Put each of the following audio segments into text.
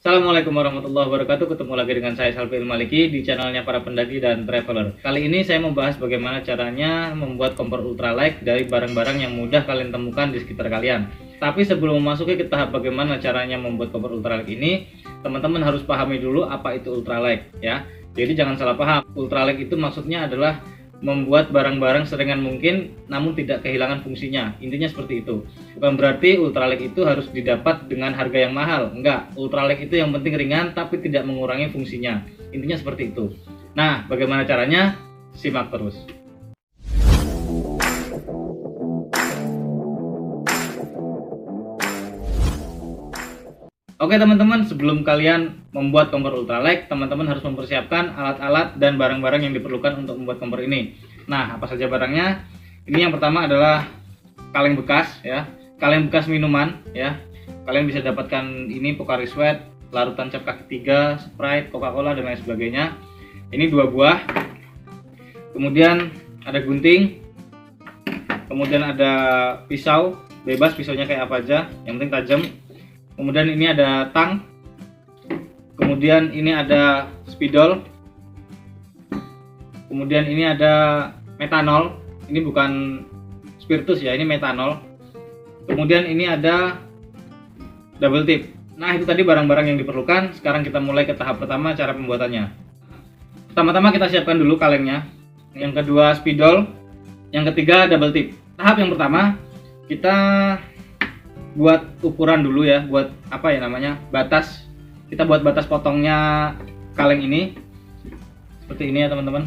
Assalamualaikum warahmatullahi wabarakatuh. Ketemu lagi dengan saya Salfi Maliki di channelnya para pendaki dan traveler. Kali ini saya membahas bagaimana caranya membuat kompor ultralight dari barang-barang yang mudah kalian temukan di sekitar kalian. Tapi sebelum memasuki ke tahap bagaimana caranya membuat kompor ultralight ini, teman-teman harus pahami dulu apa itu ultralight ya. Jadi jangan salah paham. Ultralight itu maksudnya adalah membuat barang-barang seringan mungkin namun tidak kehilangan fungsinya. Intinya seperti itu. Bukan berarti ultralight itu harus didapat dengan harga yang mahal. Enggak, ultralight itu yang penting ringan tapi tidak mengurangi fungsinya. Intinya seperti itu. Nah, bagaimana caranya? Simak terus. Oke teman-teman, sebelum kalian membuat kompor ultralight, teman-teman harus mempersiapkan alat-alat dan barang-barang yang diperlukan untuk membuat kompor ini. Nah, apa saja barangnya? Ini yang pertama adalah kaleng bekas ya, kaleng bekas minuman ya. Kalian bisa dapatkan ini Pocari Sweat, larutan cap kaki 3, Sprite, Coca-Cola dan lain sebagainya. Ini 2 buah. Kemudian ada gunting. Kemudian ada pisau, bebas pisaunya kayak apa aja, yang penting tajam. Kemudian ini ada tang. Kemudian ini ada spidol. Kemudian ini ada metanol. Ini bukan spiritus ya, ini metanol. Kemudian ini ada double tip. Nah, itu tadi barang-barang yang diperlukan. Sekarang kita mulai ke tahap pertama, cara pembuatannya. Pertama-tama kita siapkan dulu kalengnya. Yang kedua spidol. Yang ketiga double tip. Tahap yang pertama, kita buat ukuran dulu ya, buat apa ya namanya, batas. Kita buat batas potongnya kaleng ini seperti ini ya teman-teman.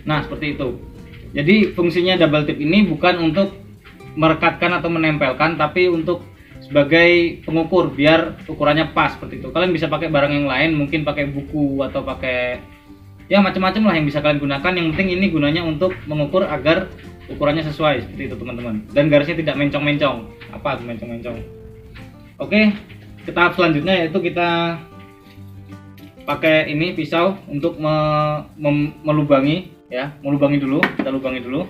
Nah seperti itu. Jadi fungsinya double tip ini bukan untuk merekatkan atau menempelkan, tapi untuk sebagai pengukur biar ukurannya pas seperti itu. Kalian bisa pakai barang yang lain, mungkin pakai buku atau pakai ya macam-macam lah yang bisa kalian gunakan. Yang penting ini gunanya untuk mengukur agar ukurannya sesuai seperti itu teman-teman. Dan garisnya tidak mencong-mencong. Apa tuh mencong-mencong? Oke, ke tahap selanjutnya yaitu kita pakai ini pisau untuk melubangi ya, melubangi dulu. Kita lubangi dulu.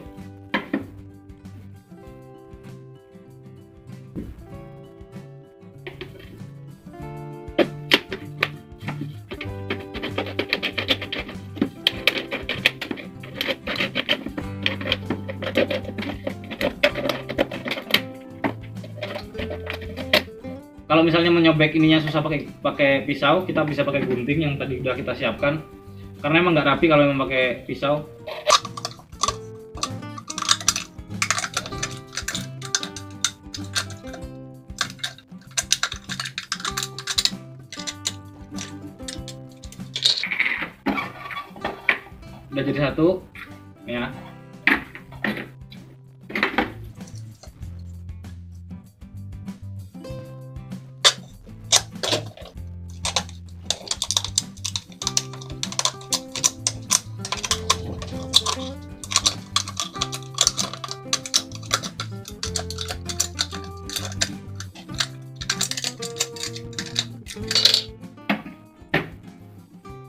Kalau misalnya menyobek ininya susah pakai pisau, kita bisa pakai gunting yang tadi udah kita siapkan. Karena emang nggak rapi kalau memang pakai pisau. Udah jadi satu, ya.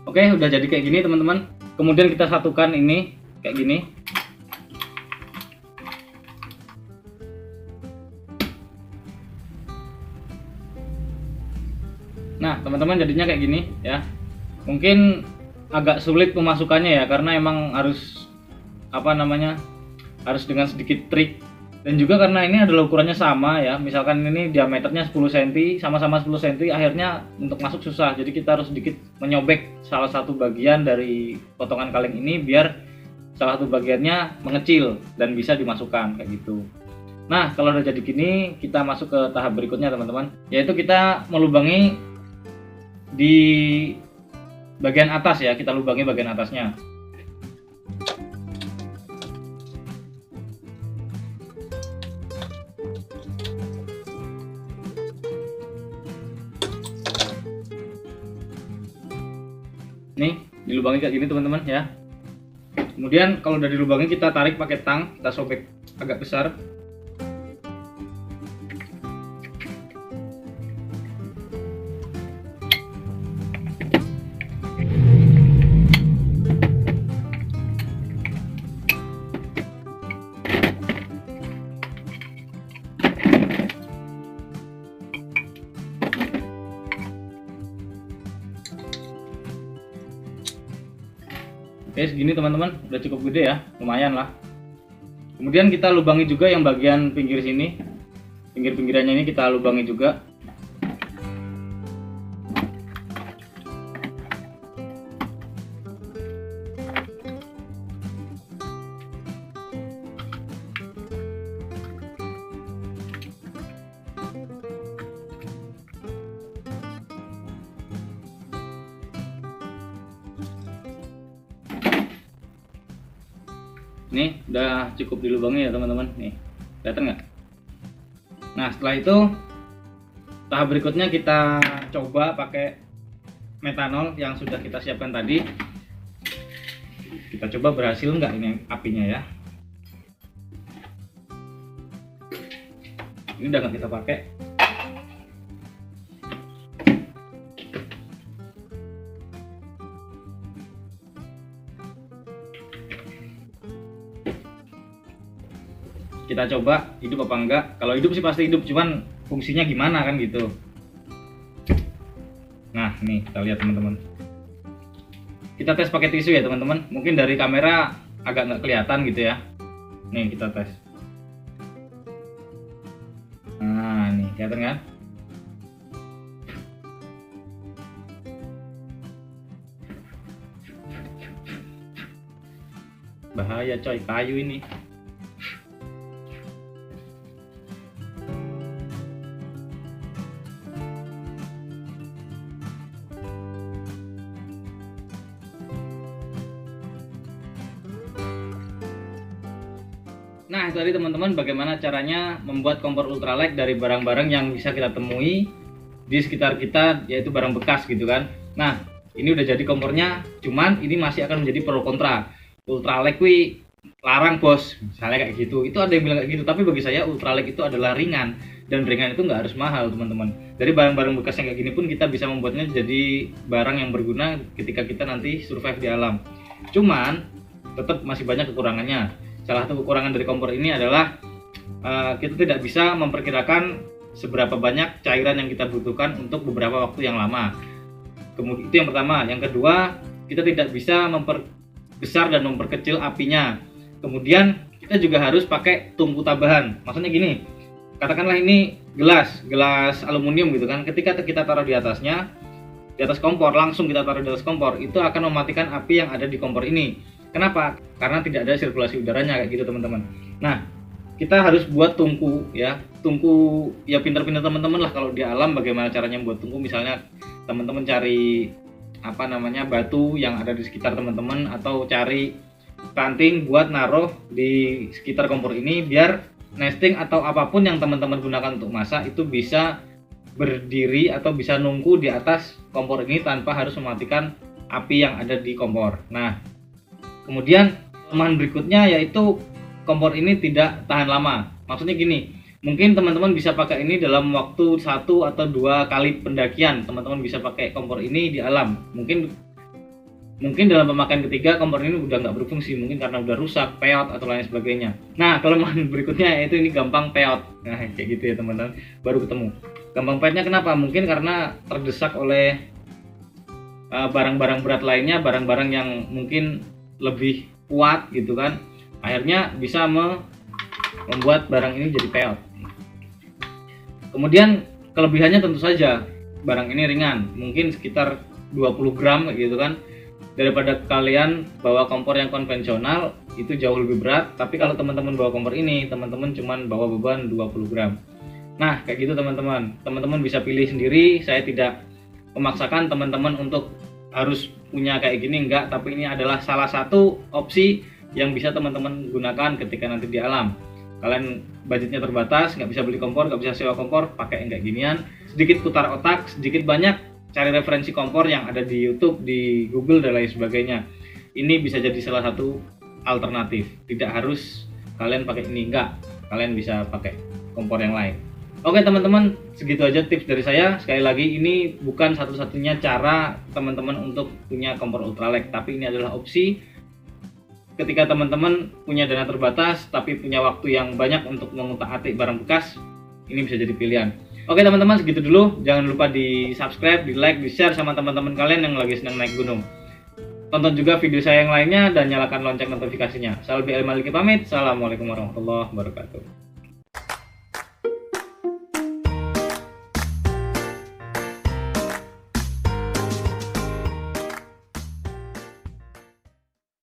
Oke, udah jadi kayak gini teman-teman. Kemudian kita satukan ini kayak gini. Nah, teman-teman jadinya kayak gini ya. Mungkin agak sulit pemasukannya ya, karena emang harus apa namanya? Harus dengan sedikit trik. Dan juga karena ini adalah ukurannya sama ya, misalkan ini diameternya 10 cm, sama-sama 10 cm, akhirnya untuk masuk susah. Jadi kita harus sedikit menyobek salah satu bagian dari potongan kaleng ini biar salah satu bagiannya mengecil dan bisa dimasukkan kayak gitu. Nah, kalau udah jadi gini, kita masuk ke tahap berikutnya teman-teman, yaitu kita melubangi di bagian atas ya, kita lubangi bagian atasnya. Nih, dilubangi kayak gini teman-teman ya. Kemudian kalau udah dilubangi kita tarik pakai tang, kita sobek agak besar. Oke, segini teman-teman, udah cukup gede ya, lumayan lah. Kemudian kita lubangi juga yang bagian pinggir sini, pinggir-pinggirannya ini kita lubangi juga. Nih udah cukup dilubangi ya teman-teman, nih kelihatan nggak? Nah setelah itu tahap berikutnya kita coba pakai metanol yang sudah kita siapkan tadi. Kita coba berhasil nggak ini apinya ya. Ini udah nggak kita pakai. Kita coba hidup apa enggak. Kalau hidup sih pasti hidup, cuman fungsinya gimana kan gitu. Nah nih kita lihat teman-teman, kita tes pakai tisu ya teman-teman. Mungkin dari kamera agak nggak kelihatan gitu ya. Nih kita tes. Nah nih kelihatan kan. Bahaya coy, kayu ini. Nah itu tadi teman-teman, bagaimana caranya membuat kompor ultralight dari barang-barang yang bisa kita temui di sekitar kita, yaitu barang bekas gitu kan. Nah ini udah jadi kompornya, cuman ini masih akan menjadi pro kontra. Ultralight kuwi larang bos, misalnya kayak gitu. Itu ada yang bilang kayak gitu, tapi bagi saya ultralight itu adalah ringan, dan ringan itu nggak harus mahal teman-teman. Dari barang-barang bekas yang kayak gini pun kita bisa membuatnya jadi barang yang berguna ketika kita nanti survive di alam. Cuman tetap masih banyak kekurangannya. Salah satu kekurangan dari kompor ini adalah kita tidak bisa memperkirakan seberapa banyak cairan yang kita butuhkan untuk beberapa waktu yang lama. Kemudian itu yang pertama. Yang kedua, kita tidak bisa memperbesar dan memperkecil apinya. Kemudian kita juga harus pakai tungku tambahan. Maksudnya gini, katakanlah ini gelas aluminium gitu kan. Ketika kita taruh di atasnya, di atas kompor, langsung kita taruh di atas kompor, itu akan mematikan api yang ada di kompor ini. Kenapa? Karena tidak ada sirkulasi udaranya kayak gitu teman-teman. Nah kita harus buat tungku ya. Tungku ya, pintar-pintar teman-teman lah kalau di alam bagaimana caranya buat tungku. Misalnya teman-teman cari batu yang ada di sekitar teman-teman, atau cari ranting buat naruh di sekitar kompor ini, biar nesting atau apapun yang teman-teman gunakan untuk masak itu bisa berdiri atau bisa nunggu di atas kompor ini tanpa harus mematikan api yang ada di kompor. Nah kemudian kelemahan berikutnya yaitu kompor ini tidak tahan lama. Maksudnya gini, mungkin teman-teman bisa pakai ini dalam waktu 1 atau 2 kali pendakian. Teman-teman bisa pakai kompor ini di alam. Mungkin dalam pemakaian ketiga kompor ini udah nggak berfungsi, mungkin karena udah rusak, peot atau lain sebagainya. Nah kelemahan berikutnya yaitu ini gampang peot. Nah kayak gitu ya teman-teman, baru ketemu. Gampang peotnya kenapa? Mungkin karena terdesak oleh barang-barang berat lainnya, barang-barang yang mungkin lebih kuat gitu kan, akhirnya bisa membuat barang ini jadi peot. Kemudian kelebihannya tentu saja barang ini ringan, mungkin sekitar 20 gram gitu kan. Daripada kalian bawa kompor yang konvensional itu jauh lebih berat, tapi kalau teman-teman bawa kompor ini, teman-teman cuman bawa beban 20 gram. Nah kayak gitu teman-teman, teman-teman bisa pilih sendiri. Saya tidak memaksakan teman-teman untuk harus punya kayak gini, enggak, tapi ini adalah salah satu opsi yang bisa teman-teman gunakan ketika nanti di alam. Kalian budgetnya terbatas, nggak bisa beli kompor, nggak bisa sewa kompor, pakai yang kayak ginian. Sedikit putar otak, sedikit banyak cari referensi kompor yang ada di YouTube, di Google dan lain sebagainya. Ini bisa jadi salah satu alternatif. Tidak harus kalian pakai ini, enggak, kalian bisa pakai kompor yang lain. Oke teman-teman, segitu aja tips dari saya. Sekali lagi, ini bukan satu-satunya cara teman-teman untuk punya kompor ultralight, tapi ini adalah opsi ketika teman-teman punya dana terbatas tapi punya waktu yang banyak untuk mengutak-atik barang bekas. Ini bisa jadi pilihan. Oke teman-teman, segitu dulu. Jangan lupa di subscribe, di like, di share sama teman-teman kalian yang lagi sedang naik gunung. Tonton juga video saya yang lainnya dan nyalakan lonceng notifikasinya. Saya Albi El Maliki pamit. Assalamualaikum warahmatullahi wabarakatuh.